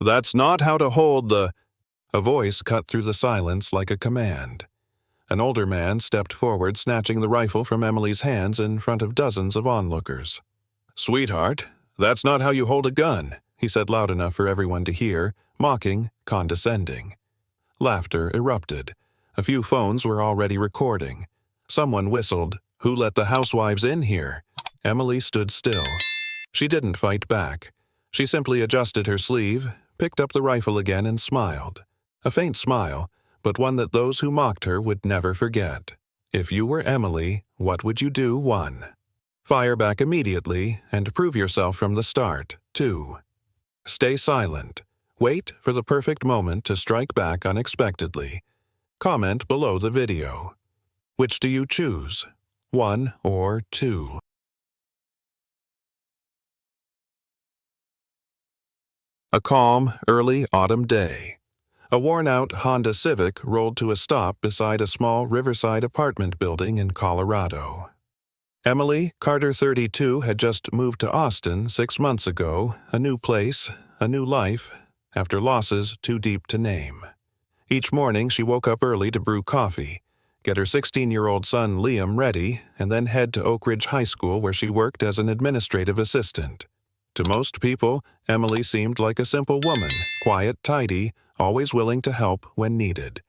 That's not how to hold the... A voice cut through the silence like a command. An older man stepped forward, snatching the rifle from Emily's hands in front of dozens of onlookers. "Sweetheart, that's not how you hold a gun," he said loud enough for everyone to hear, mocking, condescending. Laughter erupted. A few phones were already recording. Someone whistled, "Who let the housewives in here?" Emily stood still. She didn't fight back. She simply adjusted her sleeve, picked up the rifle again, and smiled. A faint smile, but one that those who mocked her would never forget. If you were Emily, what would you do? 1. Fire back immediately and prove yourself from the start. 2. Stay silent. Wait for the perfect moment to strike back unexpectedly. Comment below the video. Which do you choose? 1 or 2? A calm, early autumn day. A worn-out Honda Civic rolled to a stop beside a small riverside apartment building in Colorado. Emily, Carter 32, had just moved to Austin 6 months ago, a new place, a new life, after losses too deep to name. Each morning she woke up early to brew coffee, get her 16-year-old son Liam ready, and then head to Oak Ridge High School where she worked as an administrative assistant. To most people, Emily seemed like a simple woman, quiet, tidy, always willing to help when needed.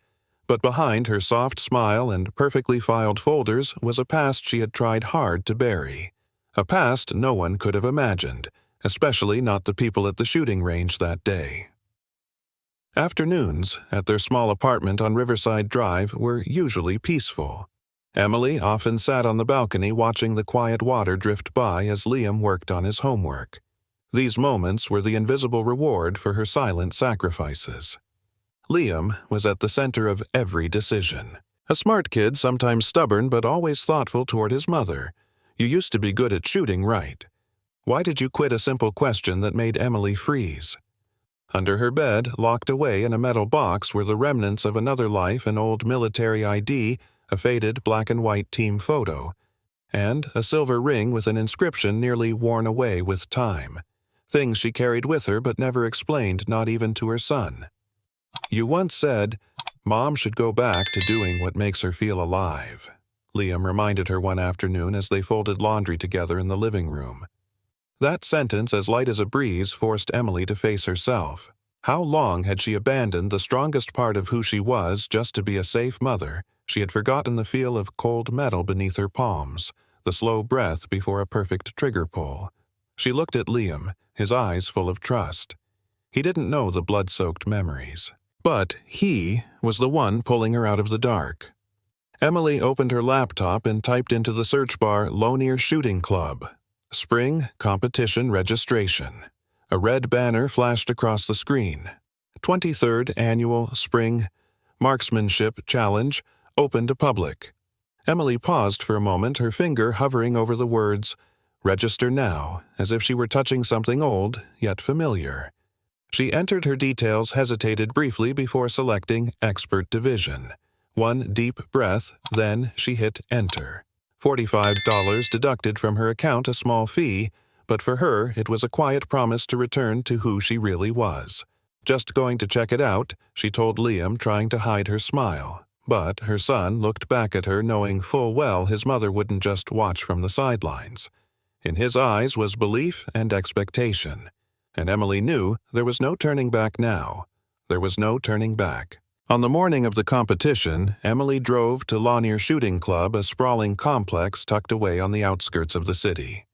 But behind her soft smile and perfectly filed folders was a past she had tried hard to bury. A past no one could have imagined, especially not the people at the shooting range that day. Afternoons at their small apartment on Riverside Drive were usually peaceful. Emily often sat on the balcony watching the quiet water drift by as Liam worked on his homework. These moments were the invisible reward for her silent sacrifices. Liam was at the center of every decision. A smart kid, sometimes stubborn but always thoughtful toward his mother. "You used to be good at shooting, right? Why did you quit?" A simple question that made Emily freeze. Under her bed, locked away in a metal box, were the remnants of another life, an old military ID, a faded black-and-white team photo, and a silver ring with an inscription nearly worn away with time. Things she carried with her but never explained, not even to her son. "You once said, Mom should go back to doing what makes her feel alive," Liam reminded her one afternoon as they folded laundry together in the living room. That sentence, as light as a breeze, forced Emily to face herself. How long had she abandoned the strongest part of who she was just to be a safe mother? She had forgotten the feel of cold metal beneath her palms, the slow breath before a perfect trigger pull. She looked at Liam, his eyes full of trust. He didn't know the blood-soaked memories. But he was the one pulling her out of the dark. Emily opened her laptop and typed into the search bar Lonier Shooting Club. Spring Competition Registration. A red banner flashed across the screen. 23rd Annual Spring Marksmanship Challenge, open to public. Emily paused for a moment, her finger hovering over the words, "Register now," as if she were touching something old, yet familiar. She entered her details, hesitated briefly before selecting Expert Division. One deep breath, then she hit Enter. $45 deducted from her account, a small fee, but for her it was a quiet promise to return to who she really was. "Just going to check it out," she told Liam, trying to hide her smile. But her son looked back at her, knowing full well his mother wouldn't just watch from the sidelines. In his eyes was belief and expectation. And Emily knew there was no turning back now. There was no turning back. On the morning of the competition, Emily drove to Lonier Shooting Club, a sprawling complex tucked away on the outskirts of the city.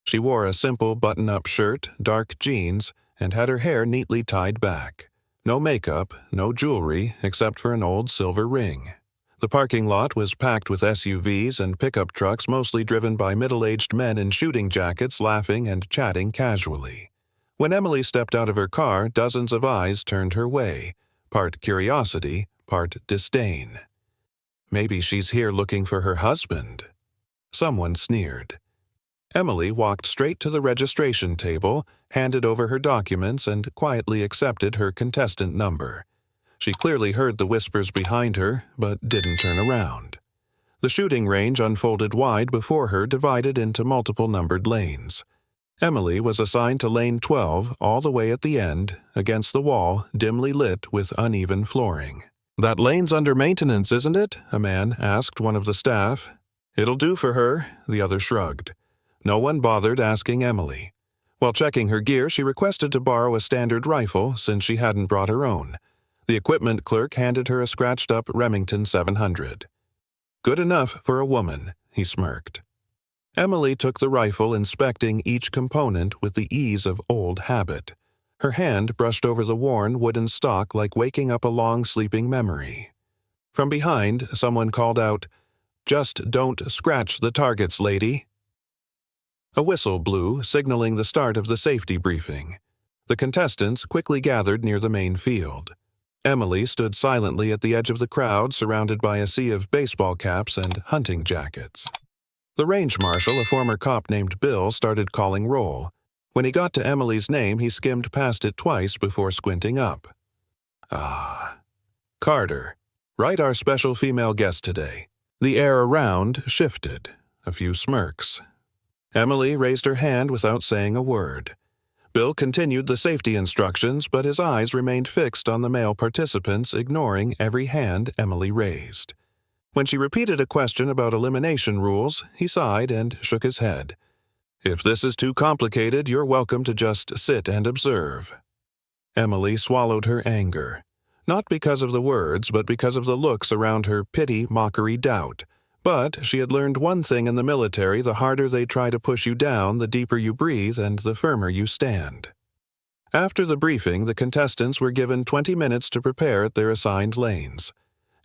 She wore a simple button-up shirt, dark jeans, and had her hair neatly tied back. No makeup, no jewelry, except for an old silver ring. The parking lot was packed with SUVs and pickup trucks, mostly driven by middle-aged men in shooting jackets, laughing and chatting casually. When Emily stepped out of her car, dozens of eyes turned her way, part curiosity, part disdain. "Maybe she's here looking for her husband," someone sneered. Emily walked straight to the registration table, handed over her documents, and quietly accepted her contestant number. She clearly heard the whispers behind her, but didn't turn around. The shooting range unfolded wide before her, divided into multiple numbered lanes. Emily was assigned to lane 12 all the way at the end, against the wall, dimly lit with uneven flooring. "That lane's under maintenance, isn't it?" a man asked one of the staff. "It'll do for her," the other shrugged. No one bothered asking Emily. While checking her gear, she requested to borrow a standard rifle since she hadn't brought her own. The equipment clerk handed her a scratched-up Remington 700. "Good enough for a woman," he smirked. Emily took the rifle, inspecting each component with the ease of old habit. Her hand brushed over the worn wooden stock like waking up a long-sleeping memory. From behind, someone called out, "Just don't scratch the targets, lady." A whistle blew, signaling the start of the safety briefing. The contestants quickly gathered near the main field. Emily stood silently at the edge of the crowd, surrounded by a sea of baseball caps and hunting jackets. The range marshal, a former cop named Bill, started calling roll. When he got to Emily's name, he skimmed past it twice before squinting up. "Ah. Carter. Right, our special female guest today." The air around shifted. A few smirks. Emily raised her hand without saying a word. Bill continued the safety instructions, but his eyes remained fixed on the male participants, ignoring every hand Emily raised. When she repeated a question about elimination rules, he sighed and shook his head. "If this is too complicated, you're welcome to just sit and observe." Emily swallowed her anger. Not because of the words, but because of the looks around her: pity, mockery, doubt. But she had learned one thing in the military: the harder they try to push you down, the deeper you breathe and the firmer you stand. After the briefing, the contestants were given 20 minutes to prepare at their assigned lanes.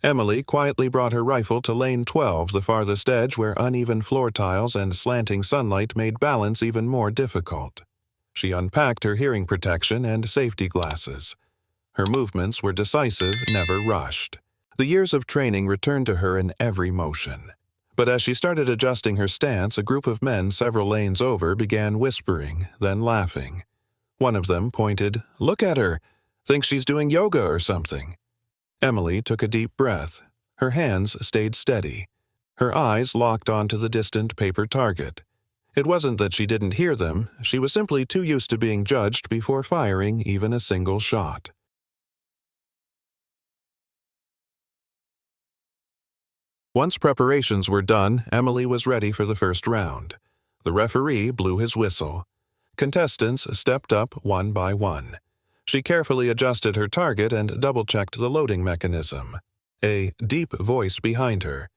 Emily quietly brought her rifle to lane 12, the farthest edge where uneven floor tiles and slanting sunlight made balance even more difficult. She unpacked her hearing protection and safety glasses. Her movements were decisive, never rushed. The years of training returned to her in every motion. But as she started adjusting her stance, a group of men several lanes over began whispering, then laughing. One of them pointed, "Look at her! Thinks she's doing yoga or something." Emily took a deep breath. Her hands stayed steady. Her eyes locked onto the distant paper target. It wasn't that she didn't hear them, she was simply too used to being judged before firing even a single shot. Once preparations were done, Emily was ready for the first round. The referee blew his whistle. Contestants stepped up one by one. She carefully adjusted her target and double-checked the loading mechanism. A deep voice behind her.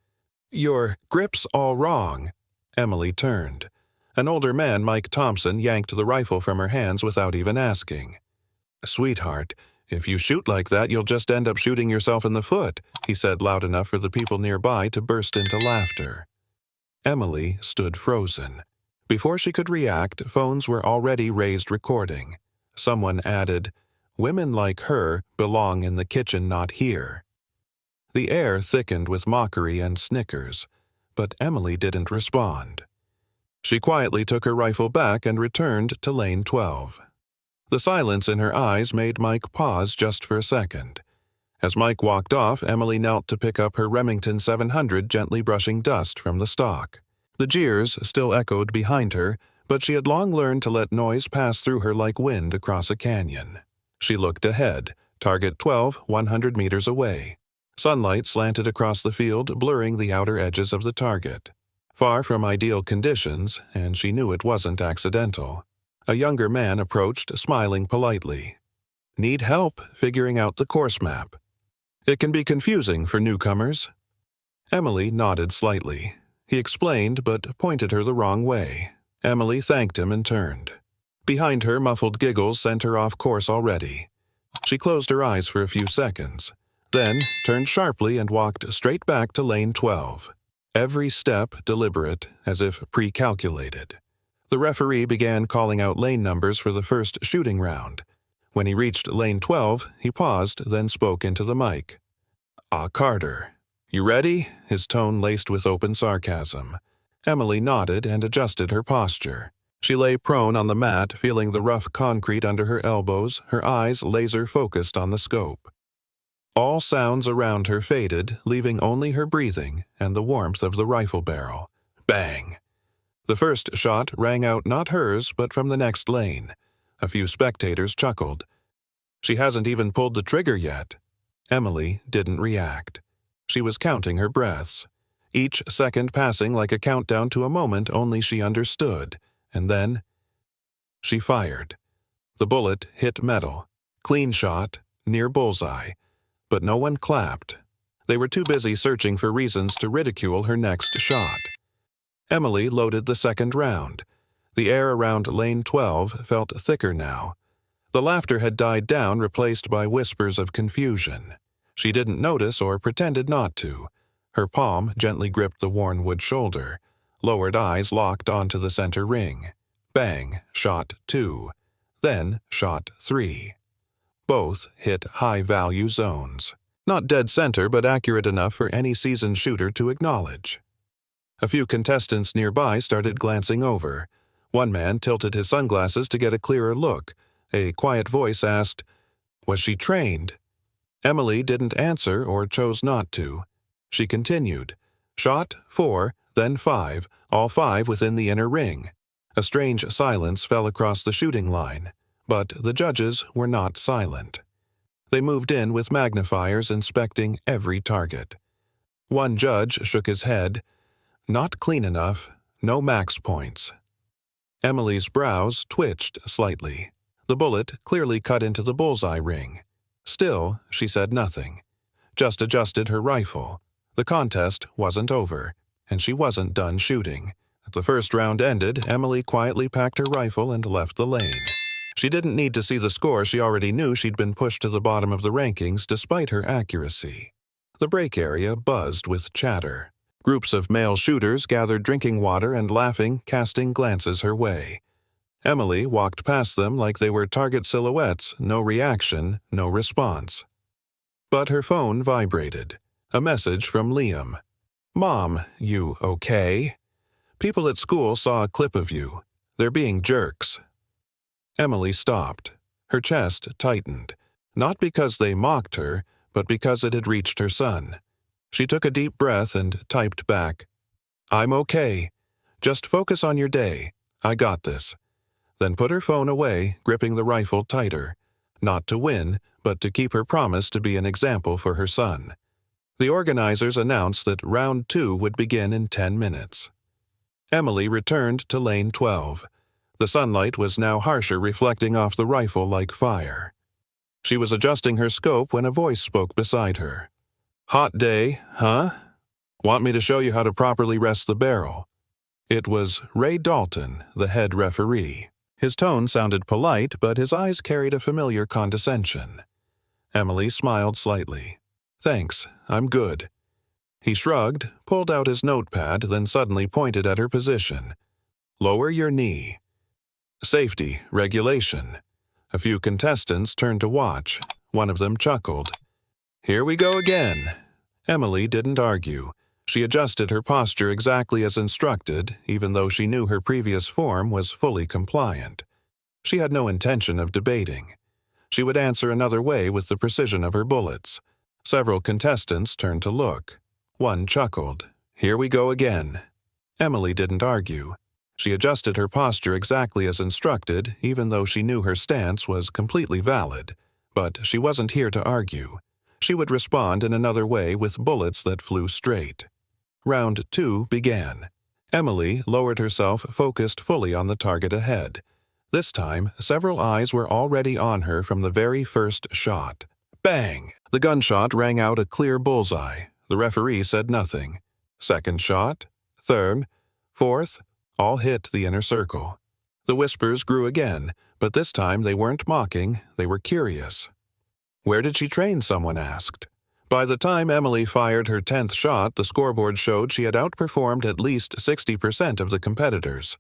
"Your grip's all wrong." Emily turned. An older man, Mike Thompson, yanked the rifle from her hands without even asking. "Sweetheart, if you shoot like that, you'll just end up shooting yourself in the foot," he said loud enough for the people nearby to burst into laughter. Emily stood frozen. Before she could react, phones were already raised recording. Someone added, "Women like her belong in the kitchen, not here." The air thickened with mockery and snickers, but Emily didn't respond. She quietly took her rifle back and returned to lane 12. The silence in her eyes made Mike pause just for a second. As Mike walked off, Emily knelt to pick up her Remington 700, gently brushing dust from the stock. The jeers still echoed behind her, but she had long learned to let noise pass through her like wind across a canyon. She looked ahead, target 12, 100 meters away. Sunlight slanted across the field, blurring the outer edges of the target. Far from ideal conditions, and she knew it wasn't accidental. A younger man approached, smiling politely. "Need help figuring out the course map. It can be confusing for newcomers." Emily nodded slightly. He explained, but pointed her the wrong way. Emily thanked him and turned. Behind her, muffled giggles sent her off course already. She closed her eyes for a few seconds, then turned sharply and walked straight back to lane 12. Every step deliberate, as if pre-calculated. The referee began calling out lane numbers for the first shooting round. When he reached lane 12, he paused, then spoke into the mic. Carter. You ready?" His tone laced with open sarcasm. Emily nodded and adjusted her posture. She lay prone on the mat, feeling the rough concrete under her elbows, her eyes laser-focused on the scope. All sounds around her faded, leaving only her breathing and the warmth of the rifle barrel. Bang! The first shot rang out not hers but from the next lane. A few spectators chuckled. She hasn't even pulled the trigger yet. Emily didn't react. She was counting her breaths, each second passing like a countdown to a moment only she understood, and then she fired. The bullet hit metal. Clean shot, near bullseye. But no one clapped. They were too busy searching for reasons to ridicule her next shot. Emily loaded the second round. The air around lane 12 felt thicker now. The laughter had died down, replaced by whispers of confusion. She didn't notice or pretended not to. Her palm gently gripped the worn wood shoulder. Lowered eyes locked onto the center ring. Bang, shot 2. Then shot 3. Both hit high-value zones. Not dead center, but accurate enough for any seasoned shooter to acknowledge. A few contestants nearby started glancing over. One man tilted his sunglasses to get a clearer look. A quiet voice asked, "Was she trained?" Emily didn't answer or chose not to. She continued. Shot 4, then 5, all 5 within the inner ring. A strange silence fell across the shooting line, but the judges were not silent. They moved in with magnifiers, inspecting every target. One judge shook his head. Not clean enough, no max points. Emily's brows twitched slightly. The bullet clearly cut into the bullseye ring. Still, she said nothing. Just adjusted her rifle. The contest wasn't over, and she wasn't done shooting. As the first round ended, Emily quietly packed her rifle and left the lane. She didn't need to see the score. She already knew she'd been pushed to the bottom of the rankings despite her accuracy. The break area buzzed with chatter. Groups of male shooters gathered drinking water and laughing, casting glances her way. Emily walked past them like they were target silhouettes, no reaction, no response. But her phone vibrated. A message from Liam. "Mom, you okay? People at school saw a clip of you. They're being jerks." Emily stopped. Her chest tightened. Not because they mocked her, but because it had reached her son. She took a deep breath and typed back, "I'm okay. Just focus on your day. I got this." Then put her phone away, gripping the rifle tighter. Not to win, but to keep her promise to be an example for her son. The organizers announced that round 2 would begin in 10 minutes. Emily returned to lane 12. The sunlight was now harsher, reflecting off the rifle like fire. She was adjusting her scope when a voice spoke beside her. "Hot day, huh? Want me to show you how to properly rest the barrel?" It was Ray Dalton, the head referee. His tone sounded polite, but his eyes carried a familiar condescension. Emily smiled slightly. "Thanks, I'm good." He shrugged, pulled out his notepad, then suddenly pointed at her position. "Lower your knee." Safety, regulation. A few contestants turned to watch. One of them chuckled. "Here we go again." Emily didn't argue. She adjusted her posture exactly as instructed, even though she knew her previous form was fully compliant. She had no intention of debating. She would answer another way with the precision of her bullets. Several contestants turned to look. One chuckled. "Here we go again." Emily didn't argue. She adjusted her posture exactly as instructed, even though she knew her stance was completely valid. But she wasn't here to argue. She would respond in another way with bullets that flew straight. Round 2 began. Emily lowered herself, focused fully on the target ahead. This time, several eyes were already on her from the very first shot. Bang! The gunshot rang out a clear bullseye. The referee said nothing. Second shot, third, fourth, all hit the inner circle. The whispers grew again, but this time they weren't mocking, they were curious. "Where did she train?" someone asked. By the time Emily fired her 10th shot, the scoreboard showed she had outperformed at least 60% of the competitors.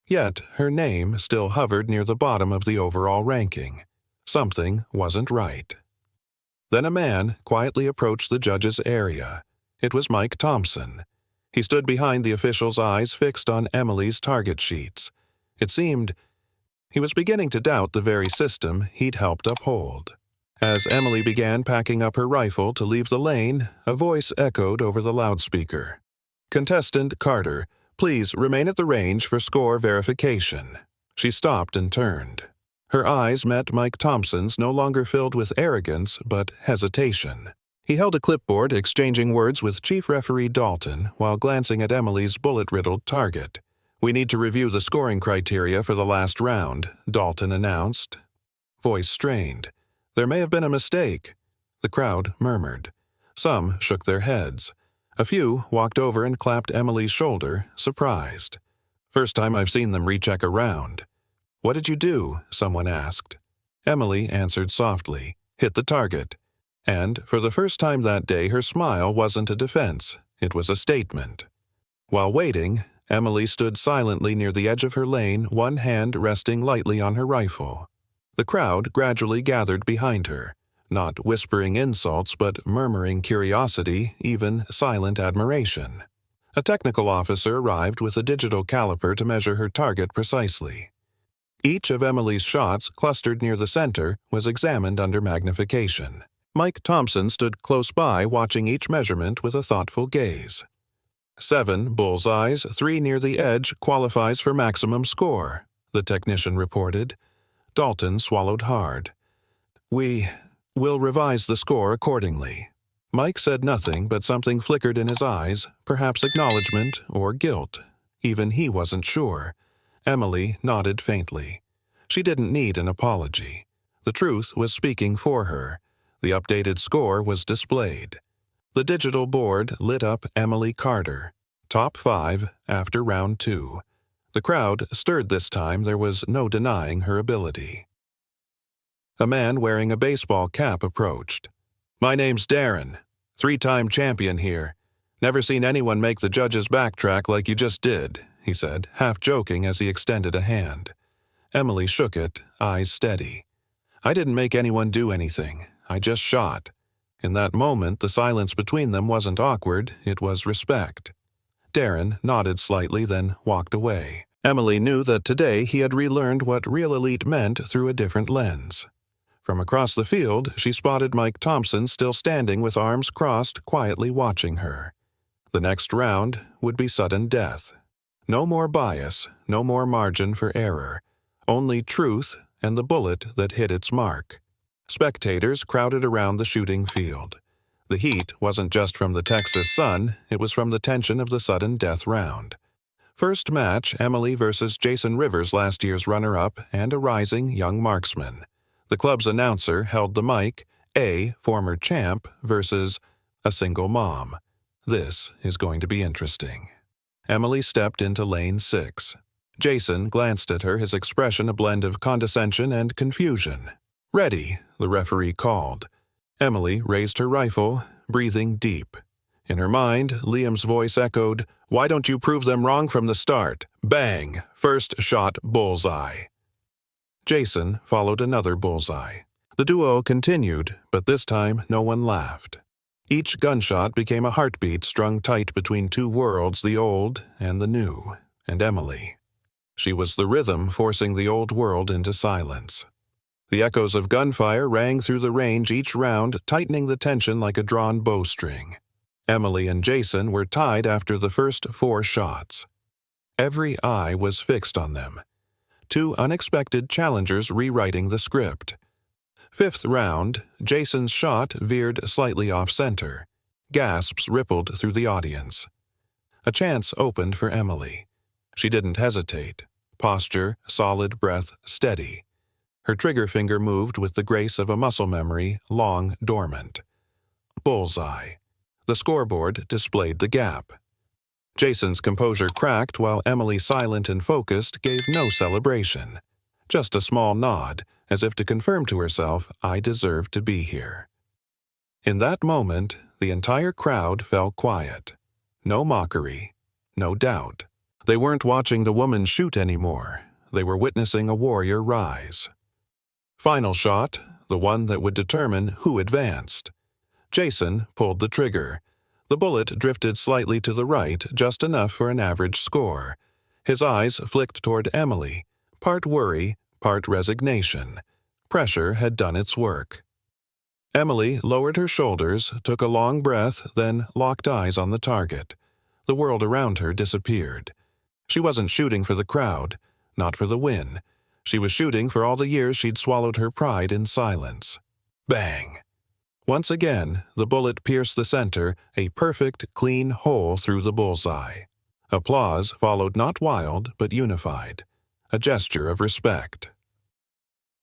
Yet her name still hovered near the bottom of the overall ranking. Something wasn't right. Then a man quietly approached the judges' area. It was Mike Thompson. He stood behind the official's, eyes fixed on Emily's target sheets. It seemed he was beginning to doubt the very system he'd helped uphold. As Emily began packing up her rifle to leave the lane, a voice echoed over the loudspeaker. "Contestant Carter, Please remain at the range for score verification." She stopped and turned. Her eyes met Mike Thompson's, no longer filled with arrogance but hesitation. He held a clipboard, exchanging words with Chief Referee Dalton while glancing at Emily's bullet-riddled target. "We need to review the scoring criteria for the last round," Dalton announced. Voice strained. "There may have been a mistake." The crowd murmured. Some shook their heads. A few walked over and clapped Emily's shoulder, surprised. "First time I've seen them recheck a round." "What did you do?" someone asked. Emily answered softly, "Hit the target." And for the first time that day, her smile wasn't a defense, it was a statement. While waiting, Emily stood silently near the edge of her lane, one hand resting lightly on her rifle. The crowd gradually gathered behind her, not whispering insults but murmuring curiosity, even silent admiration. A technical officer arrived with a digital caliper to measure her target precisely. Each of Emily's shots, clustered near the center, was examined under magnification. Mike Thompson stood close by, watching each measurement with a thoughtful gaze. 7 bullseyes, 3 near the edge, qualifies for maximum score, the technician reported. Dalton swallowed hard. We'll revise the score accordingly." Mike said nothing, but something flickered in his eyes, perhaps acknowledgement or guilt. Even he wasn't sure. Emily nodded faintly. She didn't need an apology. The truth was speaking for her. The updated score was displayed. The digital board lit up Emily Carter, top 5 after round 2. The crowd stirred this time. There was no denying her ability. A man wearing a baseball cap approached. "My name's Darren, 3-time champion here. Never seen anyone make the judges backtrack like you just did," he said, half joking as he extended a hand. Emily shook it, eyes steady. "I didn't make anyone do anything. I just shot." In that moment, the silence between them wasn't awkward, it was respect. Darren nodded slightly, then walked away. Emily knew that today he had relearned what real elite meant through a different lens. From across the field, she spotted Mike Thompson still standing with arms crossed, quietly watching her. The next round would be sudden death. No more bias, no more margin for error. Only truth and the bullet that hit its mark. Spectators crowded around the shooting field. The heat wasn't just from the Texas sun, it was from the tension of the sudden death round. First match, Emily versus Jason Rivers, last year's runner-up and a rising young marksman. The club's announcer held the mic, a former champ versus a single mom. This is going to be interesting. Emily stepped into lane 6. Jason glanced at her, his expression a blend of condescension and confusion. "Ready," the referee called. Emily raised her rifle, breathing deep. In her mind, Liam's voice echoed, "Why don't you prove them wrong from the start? Bang! First shot bullseye." Jason followed another bullseye. The duo continued, but this time no one laughed. Each gunshot became a heartbeat strung tight between two worlds, the old and the new, and Emily. She was the rhythm forcing the old world into silence. The echoes of gunfire rang through the range each round, tightening the tension like a drawn bowstring. Emily and Jason were tied after the first 4 shots. Every eye was fixed on them. 2 unexpected challengers rewriting the script. 5th round, Jason's shot veered slightly off-center. Gasps rippled through the audience. A chance opened for Emily. She didn't hesitate. Posture, solid breath, steady. Her trigger finger moved with the grace of a muscle memory long dormant. Bullseye. The scoreboard displayed the gap. Jason's composure cracked while Emily, silent and focused, gave no celebration. Just a small nod, as if to confirm to herself, "I deserve to be here." In that moment, the entire crowd fell quiet. No mockery, no doubt. They weren't watching the woman shoot anymore. They were witnessing a warrior rise. Final shot, the one that would determine who advanced. Jason pulled the trigger. The bullet drifted slightly to the right, just enough for an average score. His eyes flicked toward Emily, part worry, part resignation. Pressure had done its work. Emily lowered her shoulders, took a long breath, then locked eyes on the target. The world around her disappeared. She wasn't shooting for the crowd, not for the win. She was shooting for all the years she'd swallowed her pride in silence. Bang! Once again, the bullet pierced the center, a perfect, clean hole through the bullseye. Applause followed, not wild, but unified, a gesture of respect.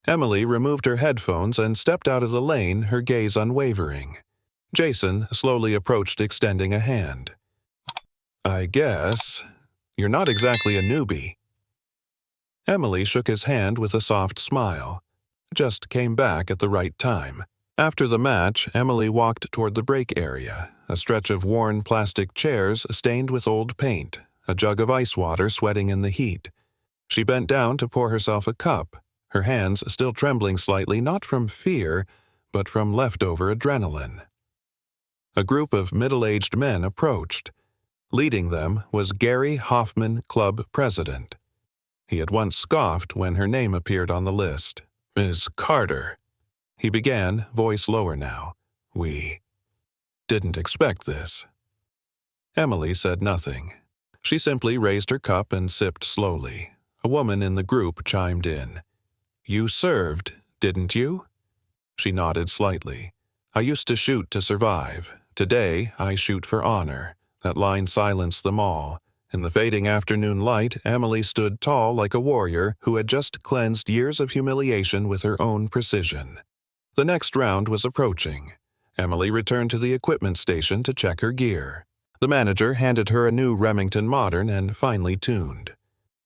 Emily removed her headphones and stepped out of the lane, her gaze unwavering. Jason slowly approached, extending a hand. "I guess you're not exactly a newbie." Emily shook his hand with a soft smile. Just came back at the right time. After the match, Emily walked toward the break area, a stretch of worn plastic chairs stained with old paint, a jug of ice water sweating in the heat. She bent down to pour herself a cup, her hands still trembling slightly, not from fear, but from leftover adrenaline. A group of middle-aged men approached. Leading them was Gary Hoffman, club president. He had once scoffed when her name appeared on the list. "Ms. Carter," he began, voice lower now. "We didn't expect this." Emily said nothing. She simply raised her cup and sipped slowly. A woman in the group chimed in. "You served, didn't you?" She nodded slightly. "I used to shoot to survive. Today, I shoot for honor." That line silenced them all. In the fading afternoon light, Emily stood tall like a warrior who had just cleansed years of humiliation with her own precision. The next round was approaching. Emily returned to the equipment station to check her gear. The manager handed her a new Remington Modern and finely tuned.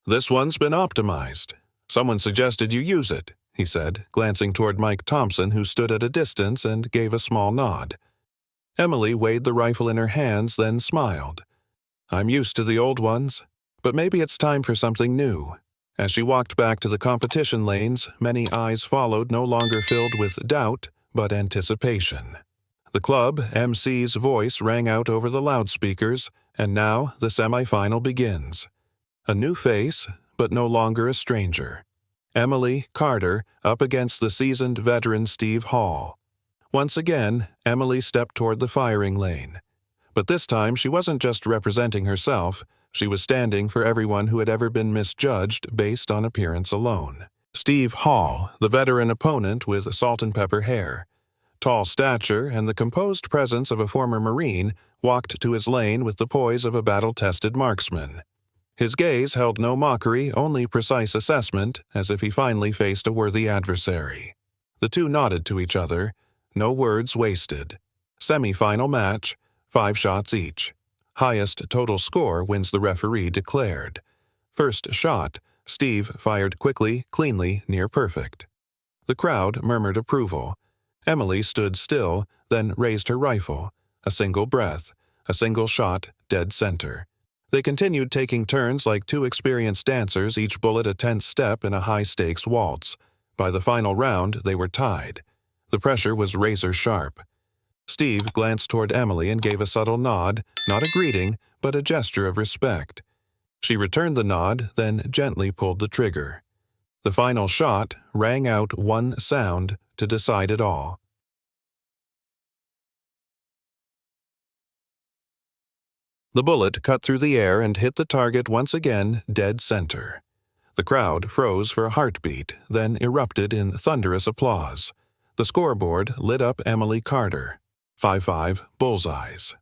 "This one's been optimized. Someone suggested you use it," he said, glancing toward Mike Thompson, who stood at a distance and gave a small nod. Emily weighed the rifle in her hands, then smiled. "I'm used to the old ones, but maybe it's time for something new." As she walked back to the competition lanes, many eyes followed, no longer filled with doubt, but anticipation. The club MC's voice rang out over the loudspeakers, and now the semifinal begins. A new face, but no longer a stranger. Emily Carter up against the seasoned veteran Steve Hall. Once again, Emily stepped toward the firing lane. But this time she wasn't just representing herself, she was standing for everyone who had ever been misjudged based on appearance alone. Steve Hall, the veteran opponent with salt and pepper hair. Tall stature and the composed presence of a former Marine, walked to his lane with the poise of a battle-tested marksman. His gaze held no mockery, only precise assessment, as if he finally faced a worthy adversary. The two nodded to each other. No words wasted. Semi-final match, 5 shots each. Highest total score wins, the referee declared. First shot, Steve fired quickly, cleanly, near perfect. The crowd murmured approval. Emily stood still, then raised her rifle. A single breath, a single shot, dead center. They continued taking turns like two experienced dancers, each bullet a tense step in a high-stakes waltz. By the final round, they were tied. The pressure was razor-sharp. Steve glanced toward Emily and gave a subtle nod, not a greeting, but a gesture of respect. She returned the nod, then gently pulled the trigger. The final shot rang out one sound to decide it all. The bullet cut through the air and hit the target once again, dead center. The crowd froze for a heartbeat, then erupted in thunderous applause. The scoreboard lit up Emily Carter. 5-5 Bullseyes.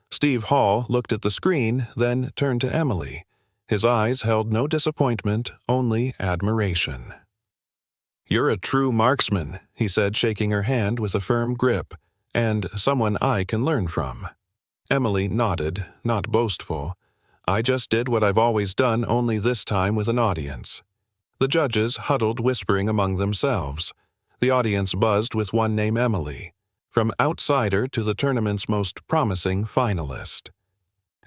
Steve Hall looked at the screen, then turned to Emily. His eyes held no disappointment, only admiration. "You're a true marksman," he said, shaking her hand with a firm grip, "and someone I can learn from." Emily nodded, not boastful. "I just did what I've always done, only this time with an audience." The judges huddled, whispering among themselves. The audience buzzed with one name, Emily, from outsider to the tournament's most promising finalist.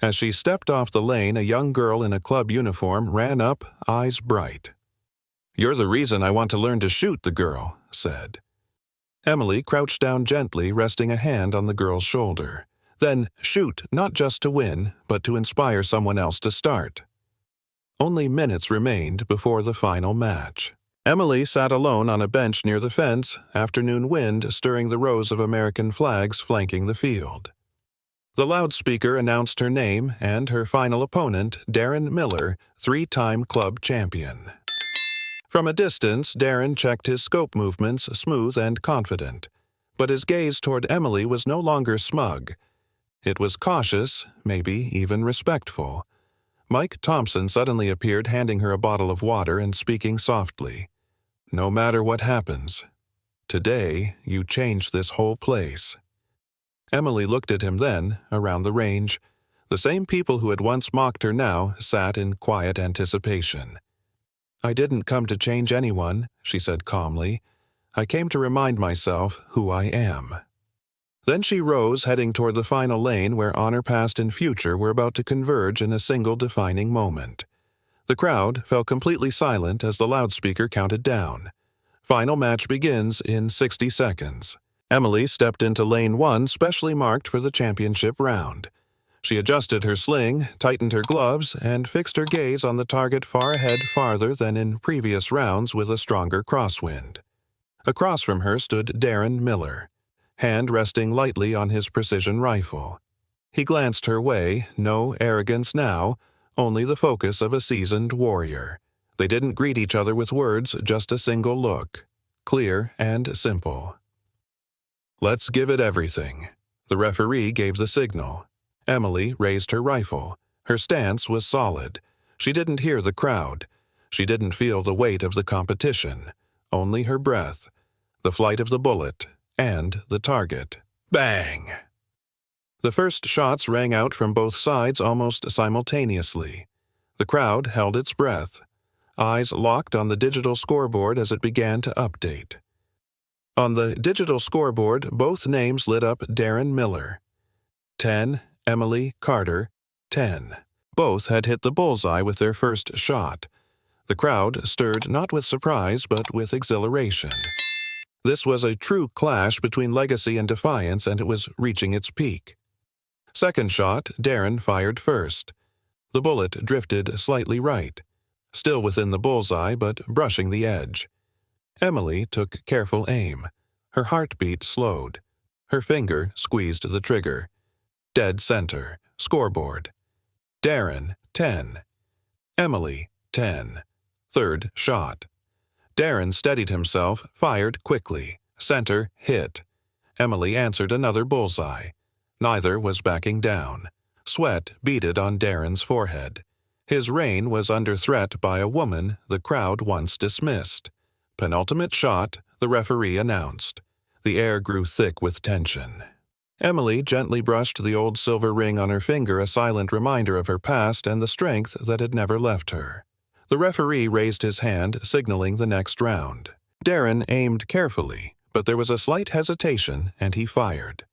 As she stepped off the lane, a young girl in a club uniform ran up, eyes bright. "You're the reason I want to learn to shoot," the girl said. Emily crouched down gently, resting a hand on the girl's shoulder. Then shoot, not just to win, but to inspire someone else to start. Only minutes remained before the final match. Emily sat alone on a bench near the fence, afternoon wind stirring the rows of American flags flanking the field. The loudspeaker announced her name and her final opponent, Darren Miller, 3-time club champion. From a distance, Darren checked his scope movements, smooth and confident. But his gaze toward Emily was no longer smug. It was cautious, maybe even respectful. Mike Thompson suddenly appeared, handing her a bottle of water and speaking softly. "No matter what happens, today you change this whole place." Emily looked at him then, around the range. The same people who had once mocked her now sat in quiet anticipation. "I didn't come to change anyone," she said calmly. "I came to remind myself who I am." Then she rose, heading toward the final lane where honor past and future were about to converge in a single defining moment. The crowd fell completely silent as the loudspeaker counted down. Final match begins in 60 seconds. Emily stepped into lane 1, specially marked for the championship round. She adjusted her sling, tightened her gloves, and fixed her gaze on the target far ahead, farther than in previous rounds with a stronger crosswind. Across from her stood Darren Miller, hand resting lightly on his precision rifle. He glanced her way, no arrogance now, only the focus of a seasoned warrior. They didn't greet each other with words, just a single look, clear and simple. "Let's give it everything." The referee gave the signal. Emily raised her rifle. Her stance was solid. She didn't hear the crowd. She didn't feel the weight of the competition. Only her breath, the flight of the bullet, and the target. Bang! The first shots rang out from both sides almost simultaneously. The crowd held its breath, eyes locked on the digital scoreboard as it began to update. On the digital scoreboard, both names lit up Darren Miller. 10, Emily Carter, 10. Both had hit the bullseye with their first shot. The crowd stirred not with surprise but with exhilaration. This was a true clash between legacy and defiance, and it was reaching its peak. Second shot, Darren fired first. The bullet drifted slightly right, still within the bullseye but brushing the edge. Emily took careful aim. Her heartbeat slowed. Her finger squeezed the trigger. Dead center. Scoreboard. Darren, 10. Emily, 10. Third shot. Darren steadied himself, fired quickly. Center hit. Emily answered another bullseye. Neither was backing down. Sweat beaded on Darren's forehead. His reign was under threat by a woman the crowd once dismissed. Penultimate shot, the referee announced. The air grew thick with tension. Emily gently brushed the old silver ring on her finger, a silent reminder of her past and the strength that had never left her. The referee raised his hand, signaling the next round. Darren aimed carefully, but there was a slight hesitation, and he fired.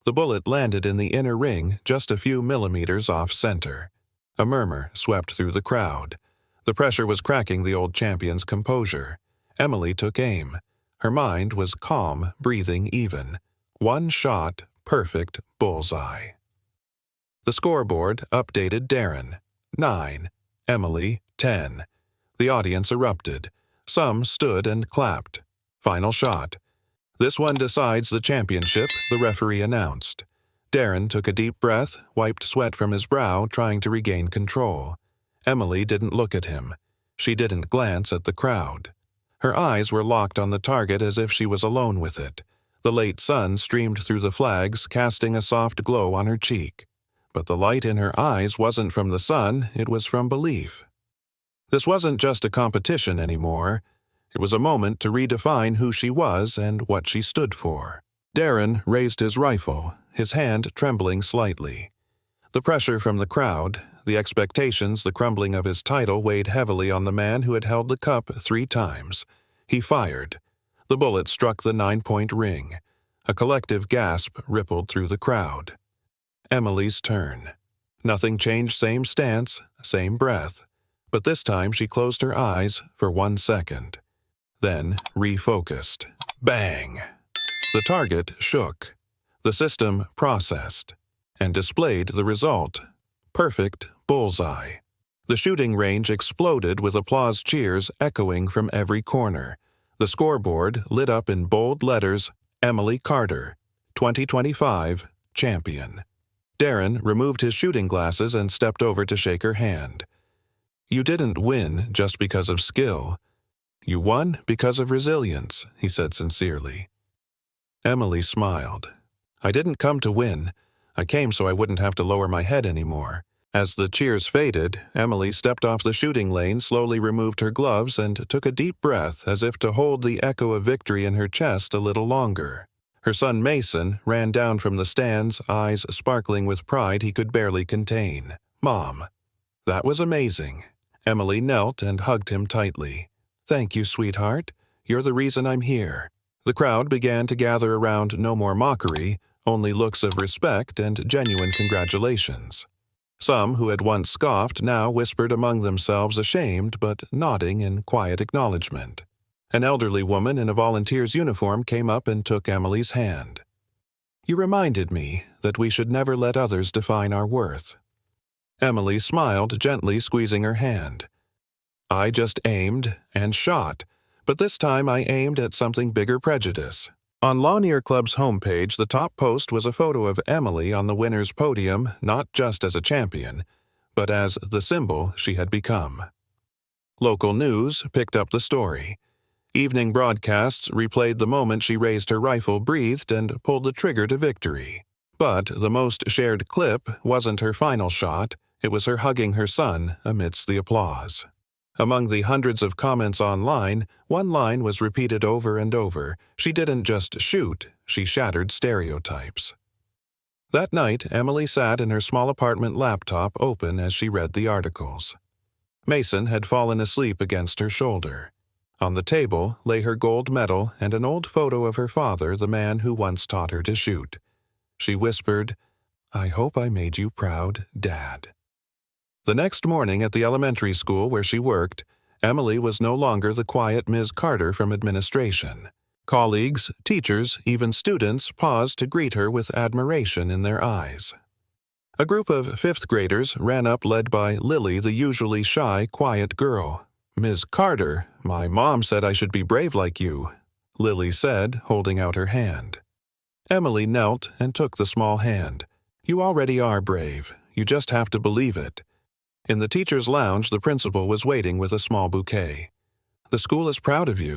The bullet landed in the inner ring, just a few millimeters off center. A murmur swept through the crowd. The pressure was cracking the old champion's composure. Emily took aim. Her mind was calm, breathing even. One shot, perfect bullseye. The scoreboard updated Darren. 9. Emily, 10. The audience erupted. Some stood and clapped. Final shot. "This one decides the championship," the referee announced. Darren took a deep breath, wiped sweat from his brow, trying to regain control. Emily didn't look at him. She didn't glance at the crowd. Her eyes were locked on the target as if she was alone with it. The late sun streamed through the flags, casting a soft glow on her cheek. But the light in her eyes wasn't from the sun, it was from belief. This wasn't just a competition anymore. It was a moment to redefine who she was and what she stood for. Darren raised his rifle, his hand trembling slightly. The pressure from the crowd, the expectations, the crumbling of his title weighed heavily on the man who had held the cup 3 times. He fired. The bullet struck the 9-point ring. A collective gasp rippled through the crowd. Emily's turn. Nothing changed, same stance, same breath. But this time she closed her eyes for 1 second. Then refocused. Bang! The target shook. The system processed and displayed the result. Perfect bullseye. The shooting range exploded with applause cheers echoing from every corner. The scoreboard lit up in bold letters, Emily Carter, 2025 champion. Darren removed his shooting glasses and stepped over to shake her hand. "You didn't win just because of skill. You won because of resilience," he said sincerely. Emily smiled. "I didn't come to win. I came so I wouldn't have to lower my head anymore." As the cheers faded, Emily stepped off the shooting lane, slowly removed her gloves, and took a deep breath as if to hold the echo of victory in her chest a little longer. Her son Mason ran down from the stands, eyes sparkling with pride he could barely contain. "Mom." "That was amazing." Emily knelt and hugged him tightly. "Thank you, sweetheart. You're the reason I'm here." The crowd began to gather around no more mockery, only looks of respect and genuine congratulations. Some who had once scoffed now whispered among themselves, ashamed but nodding in quiet acknowledgement. An elderly woman in a volunteer's uniform came up and took Emily's hand. "You reminded me that we should never let others define our worth." Emily smiled, gently squeezing her hand. "I just aimed and shot, but this time I aimed at something bigger prejudice." On Lanier Club's homepage, the top post was a photo of Emily on the winner's podium, not just as a champion, but as the symbol she had become. Local news picked up the story. Evening broadcasts replayed the moment she raised her rifle, breathed, and pulled the trigger to victory. But the most shared clip wasn't her final shot, it was her hugging her son amidst the applause. Among the hundreds of comments online, one line was repeated over and over: "She didn't just shoot, she shattered stereotypes." That night, Emily sat in her small apartment, laptop open as she read the articles. Mason had fallen asleep against her shoulder. On the table lay her gold medal and an old photo of her father, the man who once taught her to shoot. She whispered, "I hope I made you proud, Dad." The next morning at the elementary school where she worked, Emily was no longer the quiet Ms. Carter from administration. Colleagues, teachers, even students paused to greet her with admiration in their eyes. A group of fifth graders ran up, led by Lily, the usually shy, quiet girl. "Ms. Carter, my mom said I should be brave like you," Lily said, holding out her hand. Emily knelt and took the small hand. "You already are brave. You just have to believe it." In the teacher's lounge, the principal was waiting with a small bouquet. "The school is proud of you.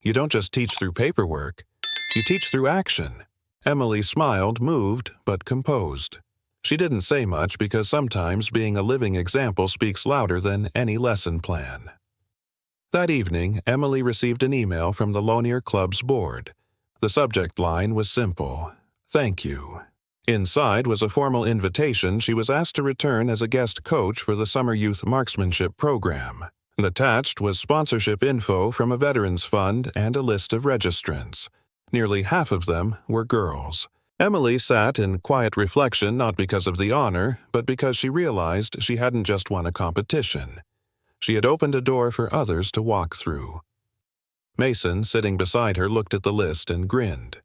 You don't just teach through paperwork. You teach through action." Emily smiled, moved, but composed. She didn't say much because sometimes being a living example speaks louder than any lesson plan. That evening, Emily received an email from the Lanier Club's board. The subject line was simple: "Thank you." Inside was a formal invitation she was asked to return as a guest coach for the Summer Youth Marksmanship program. Attached was sponsorship info from a veterans fund and a list of registrants. Nearly half of them were girls. Emily sat in quiet reflection, not because of the honor, but because she realized she hadn't just won a competition. She had opened a door for others to walk through. Mason, sitting beside her, looked at the list and grinned.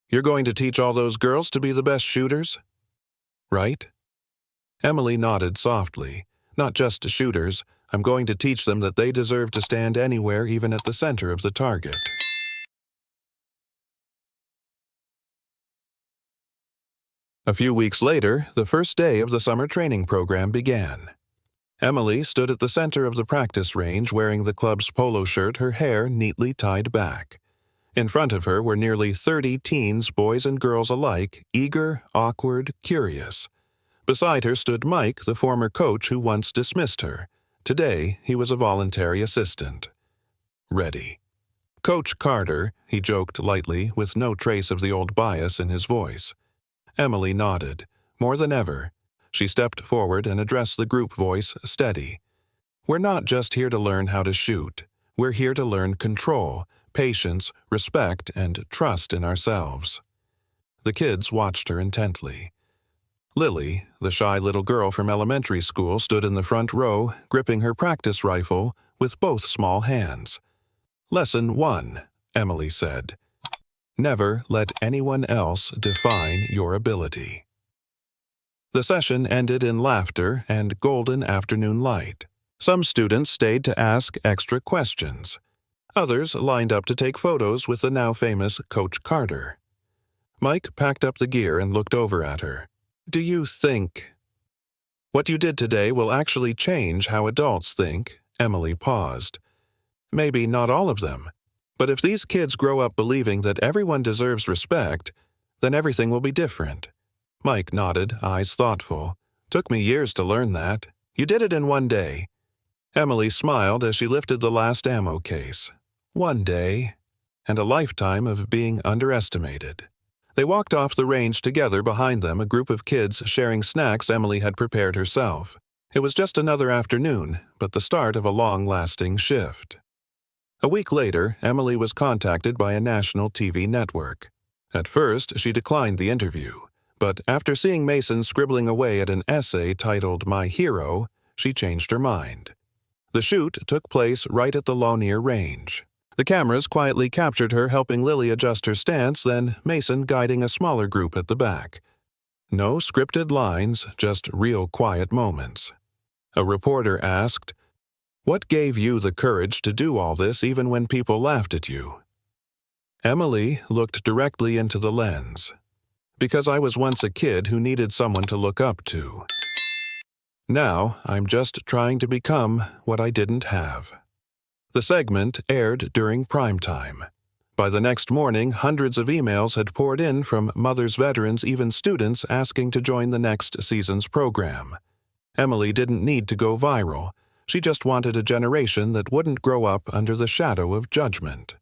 "You're going to teach all those girls to be the best shooters? Right?" Emily nodded softly. "Not just shooters. I'm going to teach them that they deserve to stand anywhere, even at the center of the target." A few weeks later, the first day of the summer training program began. Emily stood at the center of the practice range wearing the club's polo shirt, her hair neatly tied back. In front of her were nearly 30 teens, boys and girls alike, eager, awkward, curious. Beside her stood Mike, the former coach who once dismissed her. Today, he was a voluntary assistant. "Ready." "Coach Carter," he joked lightly, with no trace of the old bias in his voice. Emily nodded. More than ever, she stepped forward and addressed the group, voice steady. "We're not just here to learn how to shoot. We're here to learn control, patience, respect, and trust in ourselves." The kids watched her intently. Lily, the shy little girl from elementary school, stood in the front row, gripping her practice rifle with both small hands. "Lesson 1, Emily said. Never let anyone else define your ability." The session ended in laughter and golden afternoon light. Some students stayed to ask extra questions. Others lined up to take photos with the now famous Coach Carter. Mike packed up the gear and looked over at her. Do you think what you did today will actually change how adults think? Emily paused. Maybe not all of them. But if these kids grow up believing that everyone deserves respect, then everything will be different. Mike nodded, eyes thoughtful. Took me years to learn that. You did it in one day. Emily smiled as she lifted the last ammo case. One day, and a lifetime of being underestimated. They walked off the range together, behind them a group of kids sharing snacks Emily had prepared herself. It was just another afternoon, but the start of a long-lasting shift. A week later, Emily was contacted by a national TV network. At first, she declined the interview, but after seeing Mason scribbling away at an essay titled My Hero, she changed her mind. The shoot took place right at the Lanier Range. The cameras quietly captured her helping Lily adjust her stance, then Mason guiding a smaller group at the back. No scripted lines, just real quiet moments. A reporter asked, "What gave you the courage to do all this even when people laughed at you?" Emily looked directly into the lens. Because I was once a kid who needed someone to look up to. Now I'm just trying to become what I didn't have. The segment aired during prime time. By the next morning, hundreds of emails had poured in from mothers, veterans, even students asking to join the next season's program. Emily didn't need to go viral. She just wanted a generation that wouldn't grow up under the shadow of judgment.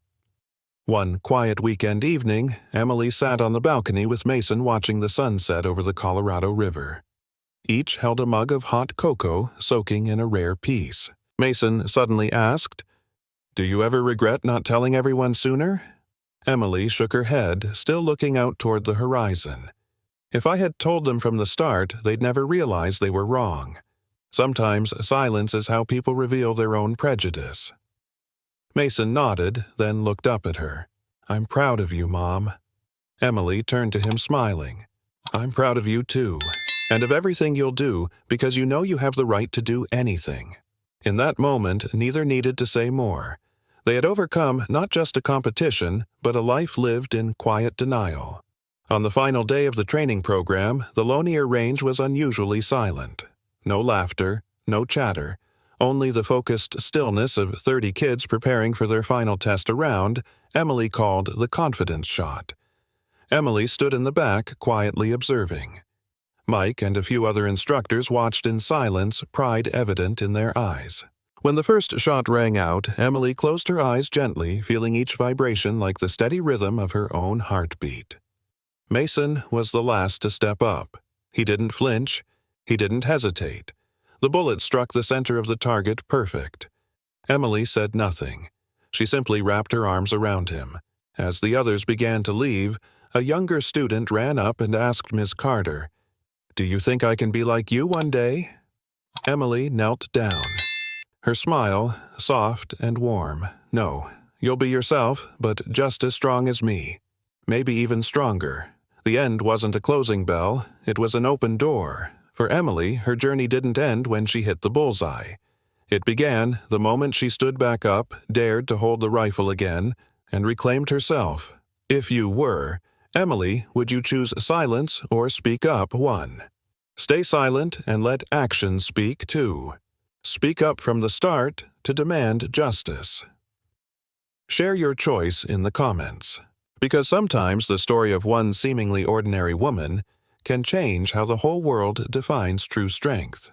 One quiet weekend evening, Emily sat on the balcony with Mason watching the sunset over the Colorado River. Each held a mug of hot cocoa soaking in a rare piece. Mason suddenly asked, "Do you ever regret not telling everyone sooner?" Emily shook her head, still looking out toward the horizon. If I had told them from the start, they'd never realize they were wrong. Sometimes silence is how people reveal their own prejudice. Mason nodded, then looked up at her. "I'm proud of you, Mom." Emily turned to him smiling. "I'm proud of you too, and of everything you'll do, because you know you have the right to do anything." In that moment, neither needed to say more. They had overcome not just a competition, but a life lived in quiet denial. On the final day of the training program, the Lanier Range was unusually silent. No laughter, no chatter, only the focused stillness of 30 kids preparing for their final test around Emily called the confidence shot. Emily stood in the back, quietly observing. Mike and a few other instructors watched in silence, pride evident in their eyes. When the first shot rang out, Emily closed her eyes gently, feeling each vibration like the steady rhythm of her own heartbeat. Mason was the last to step up. He didn't flinch. He didn't hesitate. The bullet struck the center of the target perfect. Emily said nothing. She simply wrapped her arms around him. As the others began to leave, a younger student ran up and asked Miss Carter, "Do you think I can be like you one day?" Emily knelt down. Her smile, soft and warm. "No, you'll be yourself, but just as strong as me. Maybe even stronger." The end wasn't a closing bell, it was an open door. For Emily, her journey didn't end when she hit the bullseye. It began the moment she stood back up, dared to hold the rifle again, and reclaimed herself. If you were, Emily, would you choose silence or speak up? 1. Stay silent and let actions speak. 2. Speak up from the start to demand justice. Share your choice in the comments, because sometimes the story of one seemingly ordinary woman can change how the whole world defines true strength.